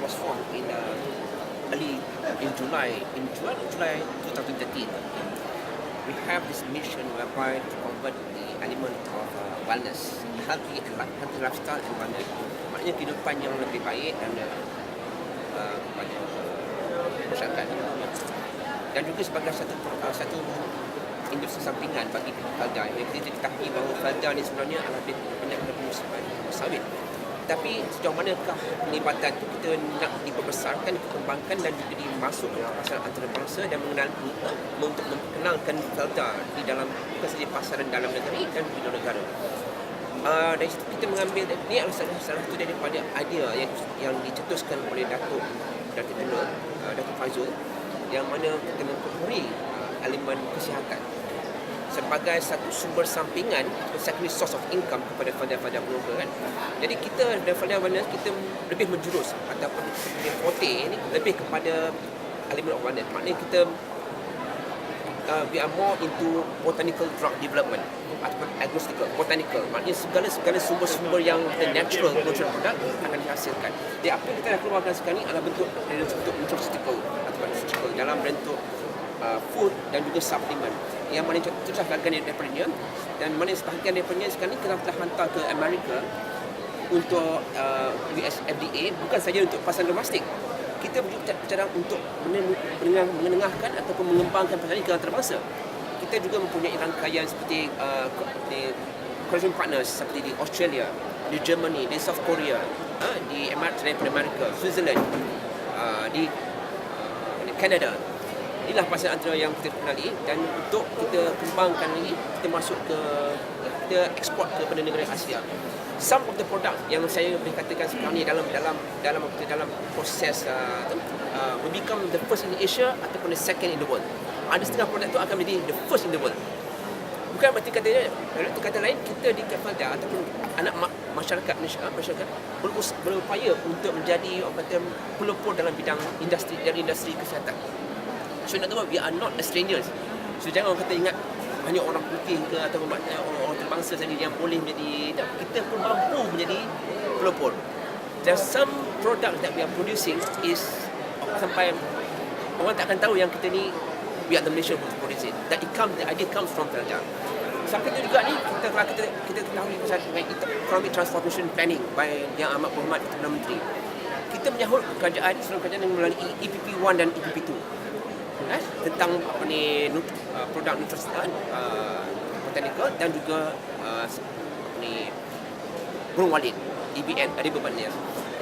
was formed in early in July 2013. We have this mission whereby to convert the element of wellness, healthy lifestyle and wellness. Maknanya kehidupan yang lebih baik dan kepada masyarakat. Dan juga sebagai satu industri sampingan bagi Felda. Yang kita ketahui bahawa Felda ni sebenarnya adalah banyak sawit. Tapi sejauh manakah pelibatan itu kita nak diperbesarkan, dikembangkan dan juga dimasuk dalam pasaran antarabangsa dan untuk memperkenalkan Felda di dalam bukan saja pasaran dalam negeri dan di luar negara. Dari situ kita mengambil, ini adalah salah satu daripada idea yang dicetuskan oleh Datuk Tengah, Datuk Fazul, yang mana kita memperoleh elemen kesihatan sebagai satu sumber sampingan, secondary source of income kepada Felda Berniaga kan. Jadi kita dari Felda Berniaga kita lebih menjurus ataupun forte ini lebih kepada elemen of wellness. Maknanya kita we are more into botanical drug development ataupun agnostical, botanical. Maknanya segala sumber-sumber yang natural product akan dihasilkan. Jadi apa yang kita dah keluarkan sekarang ni adalah bentuk nutraceutical ataupun nutraceutical dalam bentuk food dan juga suplemen yang mana itulah bahagian daripada dia, dan mana sebahagian daripada sekarang ni kita telah hantar ke Amerika untuk US FDA, bukan saja untuk pasaran domestik. Kita berbicara untuk menengahkan ataupun mengembangkan pasaran ini ke antarabangsa. Kita juga mempunyai rangkaian seperti collaboration partners seperti di Australia, di Germany, di South Korea, di Amerika, Switzerland, di Canada. Inilah pasaran antara yang kita kenali, dan untuk kita kembangkan ini kita masuk ke kita ekspor kepada negara Asia. Some of the product yang saya boleh katakan sekarang ni dalam proses will become the first in Asia ataupun the second in the world. Ada setengah produk itu akan menjadi the first in the world. Bukan berarti kata lain kita di Felda ataupun anak masyarakat berupaya untuk menjadi pelopor dalam bidang industri kesihatan. So nak tahu, we are not strangers. So jangan orang kata ingat hanya orang putih ke atau orang terbangsa saja yang boleh menjadi, kita pun mampu menjadi pelopor. There are some products that we are producing is sampai orang tak akan tahu yang kita ni we are the Malaysia who produce it. The idea comes from Felda. Sampai itu juga ni kita ketahui pasal economic transformation planning by Yang Amat Berhormat Perdana Menteri. Kita menyahut kerajaan yang melalui EPP1 dan EPP2. Tentang produk nutrisi botanical dan juga burung walit EBN, ada beberapa.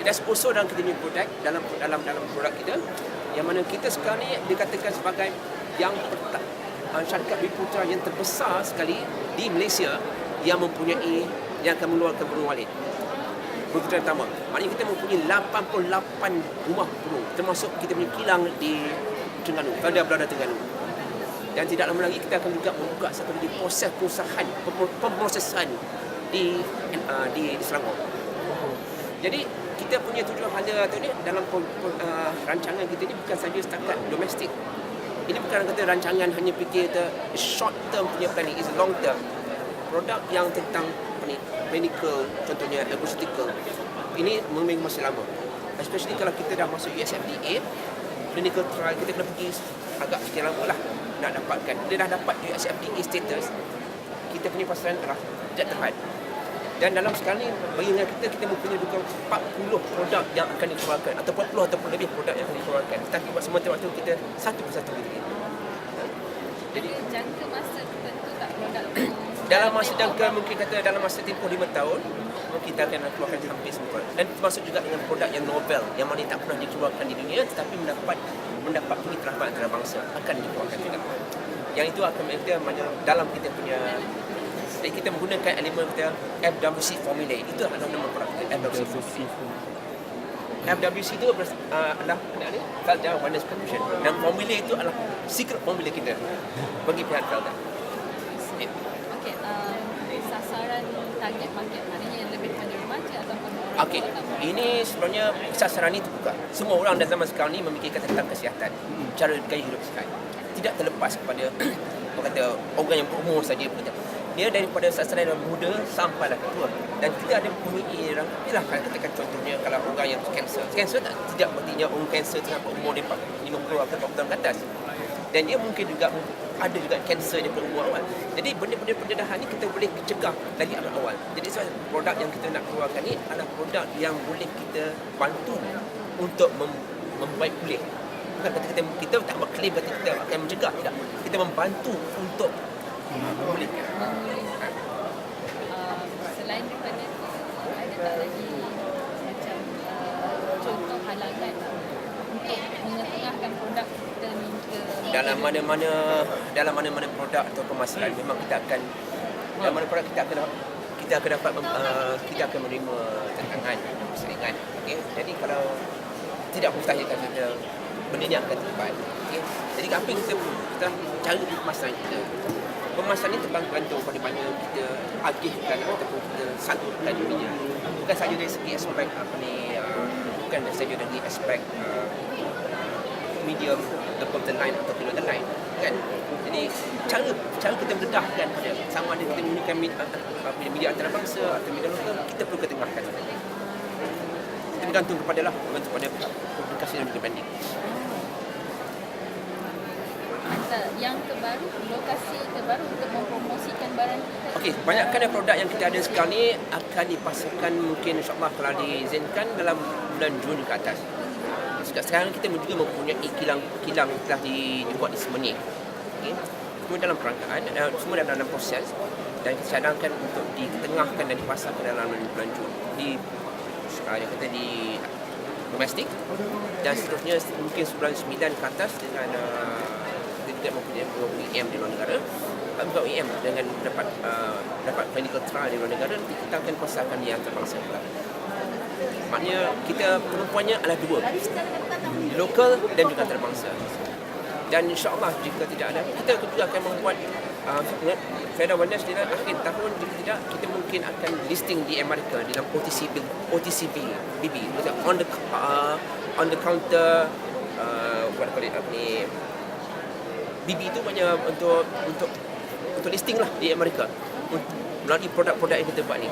That's also dalam kita punya produk, dalam produk kita, yang mana kita sekarang ni dikatakan sebagai yang syarikat Bumiputera yang terbesar sekali di Malaysia yang akan mengeluarkan burung walit. Bumiputera pertama. Maknanya kita mempunyai 88 rumah burung, termasuk kita punya kilang di Terengganu, Felda berada Terengganu. Dan tidak lama lagi kita akan juga membuka satu lagi proses pemprosesan di Selangor. Jadi kita punya tujuan hala tu ni dalam rancangan kita ni bukan saja setakat domestik. Ini bukan kata rancangan hanya fikir short term punya planning, is long term. Produk yang tentang medical, contohnya agroceutical, ini memang masih lama. Especially kalau kita dah masuk USFDA, clinical trial kita kena pergi agak sekian lama lah nak dapatkan. Dia dah dapat USFDA status, kita punya pasaran adalah sejak terhad. Dan dalam sekarang ni, bagi kita mempunyai 40 produk yang akan dikeluarkan, atau 40 ataupun lebih produk yang akan dikeluarkan. Tapi buat semua waktu kita satu persatu gitu. Jadi jangka masa tertentu tak produk dalam masa jangka mungkin kata dalam masa tempoh 5 tahun kita akan keluarkan hampir semua. Dan termasuk juga dengan produk yang novel yang mana tak pernah dikeluarkan di dunia tetapi mendapat pengiktirafan antarabangsa akan dikeluarkan juga. Yang itu akan kita dalam kita punya, kita menggunakan elemen kita FWC formula. Itu adalah nama produk kita, FWC. FWC itu adalah Felda Wellness Promotion, dan formula itu adalah secret formula kita bagi pihak Felda. Okey, sasaran target market maknanya yang lebih pada remaja ataupun Okey, ini sebenarnya sasaran ini terbuka. Semua orang dalam zaman sekarang ni memikirkan tentang kesihatan, cara gaya hidup sihat. Tidak terlepas kepada orang yang berumur saja. dia daripada sasaran yang muda sampai dah tua. Dan kita ada mempunyai ialah katakan contohnya kalau orang yang kanser tidak berarti orang kanser sampai umur dia 50 atau 40 tahun ke atas. Dan dia mungkin juga ada juga kanser daripada umur awal. Jadi benda-benda pendedahan ni kita boleh cegah dari awal. Jadi produk yang kita nak keluarkan ni adalah produk yang boleh kita bantu untuk membaik pulih. Bukan kata kita tak berklaim kata kita akan mencegah, tidak. Kita membantu untuk memulihkan. Selain daripada itu, ada tak lagi macam contoh halangan untuk mengetengahkan produk kita ni ke dalam mana-mana produk atau pemasaran memang kita akan dalam mana produk kita akan dapat kita akan menerima tantangan persaingan. Okey, jadi kalau tidak mustahil kata benda ni akan terlibat. Okey, jadi apa yang kita cara pemasaran kita, pemasaran ni tergantung pada mana kita agihkan ataupun kita salurkan dirinya. Bukan saja dari segi aspek bukan saja dari aspek medium above the line atau below the line, kan? Jadi cara kita mendedahkan dia, sama ada kita menggunakan media antarabangsa atau media lokal, kita perlu ketengahkan. Itu bergantung pada publikasi dan branding. Yang terbaru, lokasi terbaru untuk mempromosikan barang kita. Okey, banyakkan produk yang kita ada sekarang ni akan dipasarkan mungkin insyaAllah kalau diizinkan dalam bulan Jun ke atas. Sekarang kita juga mempunyai kilang yang telah dibuat di Semenyih. Okay. Semua dalam perangkaan, semua dalam proses dan kita cadangkan untuk ditengahkan dan dipasarkan dalam bulan Jun di domestik dan seterusnya mungkin bulan 9 ke atas dengan kita juga mempunyai OEM di luar negara. Bukan OEM dengan dapat clinical trial di luar negara, nanti kita akan pasarkan di antarabangsa pula. Maknanya kita perempuannya adalah dua, lokal dan juga antarabangsa. Dan insyaAllah jika tidak ada, kita juga akan membuat Faedah Wellness di akhir tahun. Jika tidak, kita mungkin akan listing di Amerika dalam OTC BB, on the counter BB itu banyak untuk listing lah di Amerika melalui produk-produk yang kita buat ni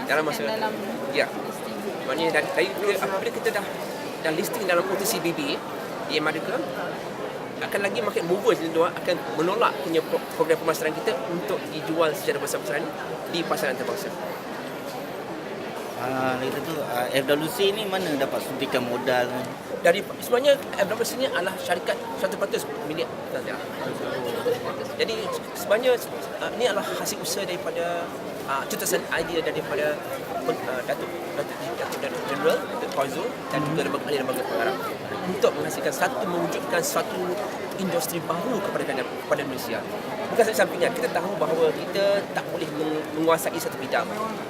dalam masa ya. Maknanya apabila kita dah listing dalam OTC BB di Amerika, akan lagi market movers di luar akan menolak punya program pemasaran kita untuk dijual secara besar-besaran di pasaran antarabangsa. Kita tu FWC ni mana dapat suntikan modal ni? Dari sebenarnya FWC ni adalah syarikat 100% milik kita. Jadi sebenarnya ini adalah hasil usaha daripada cetusan idea daripada Datuk General Datuk Fazul dan juga lembaga pengarah untuk mewujudkan satu industri baru kepada Malaysia. Bukan saja sampingan, kita tahu bahawa kita tak boleh menguasai satu bidang,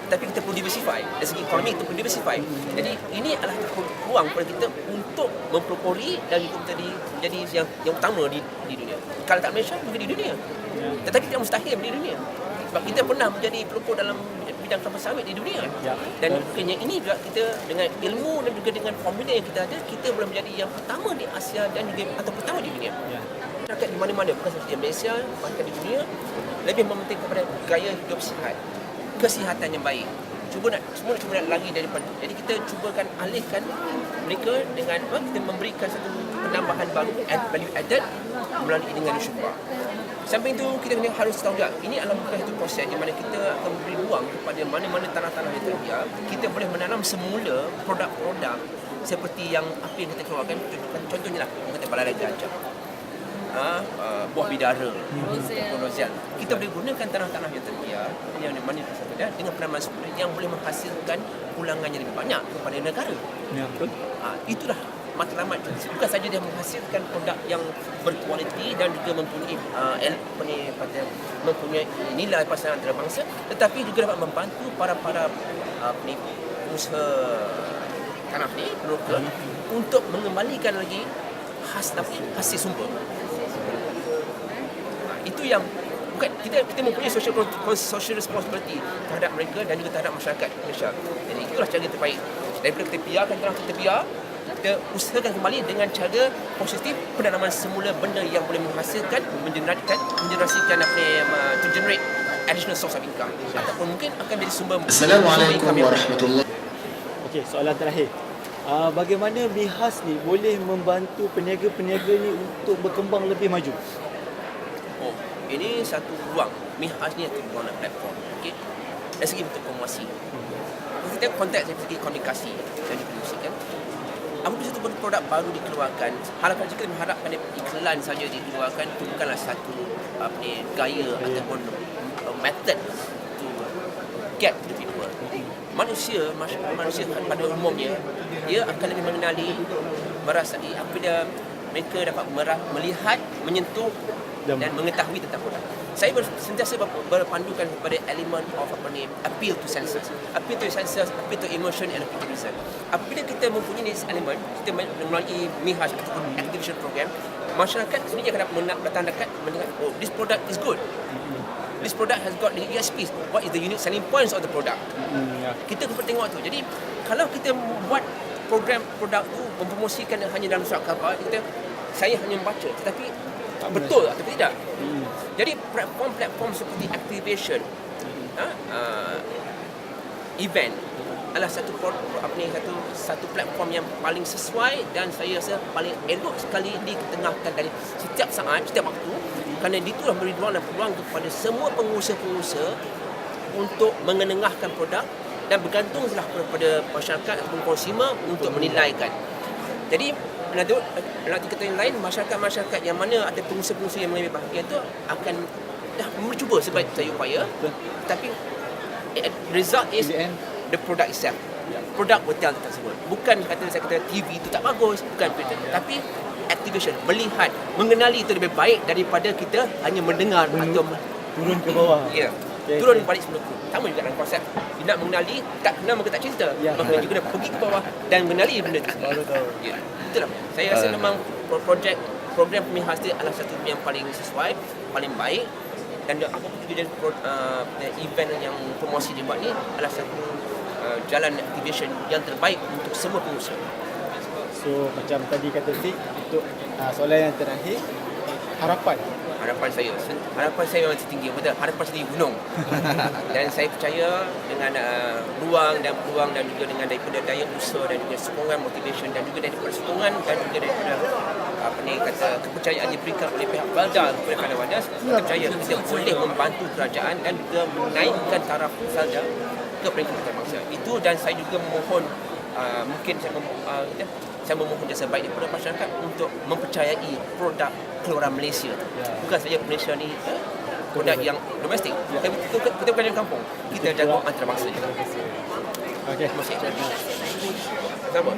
tapi kita perlu diversify. Dari segi ekonomi kita perlu diversify. Jadi ini adalah peluang kepada kita untuk mempelopori dan juga menjadi yang utama di dunia. Kalau tak Malaysia, mungkin di dunia. Tetapi tidak mustahil di dunia. Sebab kita pernah menjadi pelopor dalam bidang kelapa sawit di dunia. Dan bukannya ini juga kita dengan ilmu dan juga dengan formula yang kita ada, kita boleh menjadi yang pertama di Asia dan juga atau pertama di dunia. Masyarakat di mana-mana, bukan sahaja di Malaysia, bahkan di dunia, lebih mementingkan kepada gaya hidup sihat, kesihatan yang baik. Semua cuba nak lari daripada. Jadi kita cubakan alihkan mereka dengan kita memberikan satu penambahan baru, value added melalui dengan syukur. Samping itu kita harus tahu juga ini adalah bukan satu proses di mana kita akan memberi ruang kepada mana-mana tanah-tanah yang tersedia. Kita boleh menanam semula produk-produk seperti yang apa yang kita keluarkan. Contohnya lah kita balai gajah, buah bidara, rosial. Kita boleh gunakan tanah-tanah yang tersedia yang di mana tersedia dengan penanaman semula yang boleh menghasilkan pulangan yang lebih banyak kepada negara. Ya, betul. Itulah matlamat. Bukan saja dia menghasilkan produk yang berkualiti dan juga mempunyai nilai pasaran antarabangsa, tetapi juga dapat membantu para pengusaha tanah ni untuk mengembalikan lagi hasil sumber. Itu yang bukan kita mempunyai social responsibility terhadap mereka dan juga terhadap masyarakat Malaysia. Jadi itulah cara terbaik. Daripada kita biarkan tanah kita biar, kita usahakan kembali dengan cara positif penanaman semula benda yang boleh menghasilkan, mengenerasikan to generate additional source of income ataupun mungkin akan jadi sumber Assalamualaikum income yang warahmatullahi. Okey, soalan terakhir. Bagaimana MIHAS ni boleh membantu peniaga-peniaga ni untuk berkembang lebih maju? Oh, ini satu ruang. MIHAS ni satu ruang dan platform. Okey. Dari segi bentuk promosi. Kita konteks dari segi komunikasi dan distribusikan. Apabila satu produk baru dikeluarkan, harapan jika mengharapkan iklan saja dikeluarkan, itu bukanlah satu gaya ataupun method to get to the people. Manusia pada umumnya dia akan lebih mengenali, merasai apabila mereka dapat melihat, menyentuh dan mengetahui tentang produk. Saya sentiasa berpandukan kepada elemen of appeal to senses, appeal to emotion and appeal to reason. Apabila kita mempunyai elemen, kita melalui MIHAS ataupun activation program, masyarakat sendiri akan datang dekat melihat, oh, this product is good. This product has got the USPs. What is the unique selling points of the product? Kita perlu tengok tu. Jadi kalau kita buat program produk tu mempromosikan hanya dalam surat khabar, saya hanya membaca, tetapi betul atau tidak. Jadi platform seperti activation, event adalah satu platform yang paling sesuai dan saya rasa paling elok sekali diketengahkan dari setiap saat, setiap waktu, kerana itulah beri ruang dan peluang kepada semua pengusaha-pengusaha untuk mengenengahkan produk dan bergantunglah kepada masyarakat ataupun konsumer untuk menilaikan. Jadi dalam kata yang lain, masyarakat yang mana ada pengusaha-pengusaha yang mengambil bahagian itu akan dah mencuba sebaik saya upaya, tapi result is the product itself. Produk hotel tersebut. Bukan saya kata TV itu tak bagus, bukan itu, tapi activation, melihat, mengenali itu lebih baik daripada kita hanya mendengar atau turun ke bawah. Ya. Turun balik sebelum tu. Sama juga dalam konsep. Dia nak mengenali, tak kenal maka tak cinta. Maka juga pergi ke bawah dan mengenali benda itu. Baru tahu. Ya. Itulah. Saya rasa memang program MIHAS itu adalah satu yang paling sesuai, paling baik, dan apa pun tujuan event yang promosi dibuat ni adalah satu jalan activation yang terbaik untuk semua pengusaha. So macam tadi kata Fik, untuk soalan yang terakhir, harapan Harapan saya memang setinggi, betul. Harapan setinggi gunung. Dan saya percaya dengan ruang dan peluang dan juga dengan daripada daya usaha dan juga sokongan motivation dan juga daripada sokongan dan juga daripada kepercayaan yang diberikan oleh pihak Felda kepada Felda, saya percaya kita boleh membantu kerajaan dan juga menaikkan taraf Felda ke peringkat antarabangsa. Itu, dan saya juga memohon saya memohon jasa baik daripada masyarakat untuk mempercayai produk keluaran Malaysia. Bukan saja Malaysia ni produk yang domestik. Kita bukan yang kampung. Kita jaga antarabangsa. Okey. Terima kasih. Sama.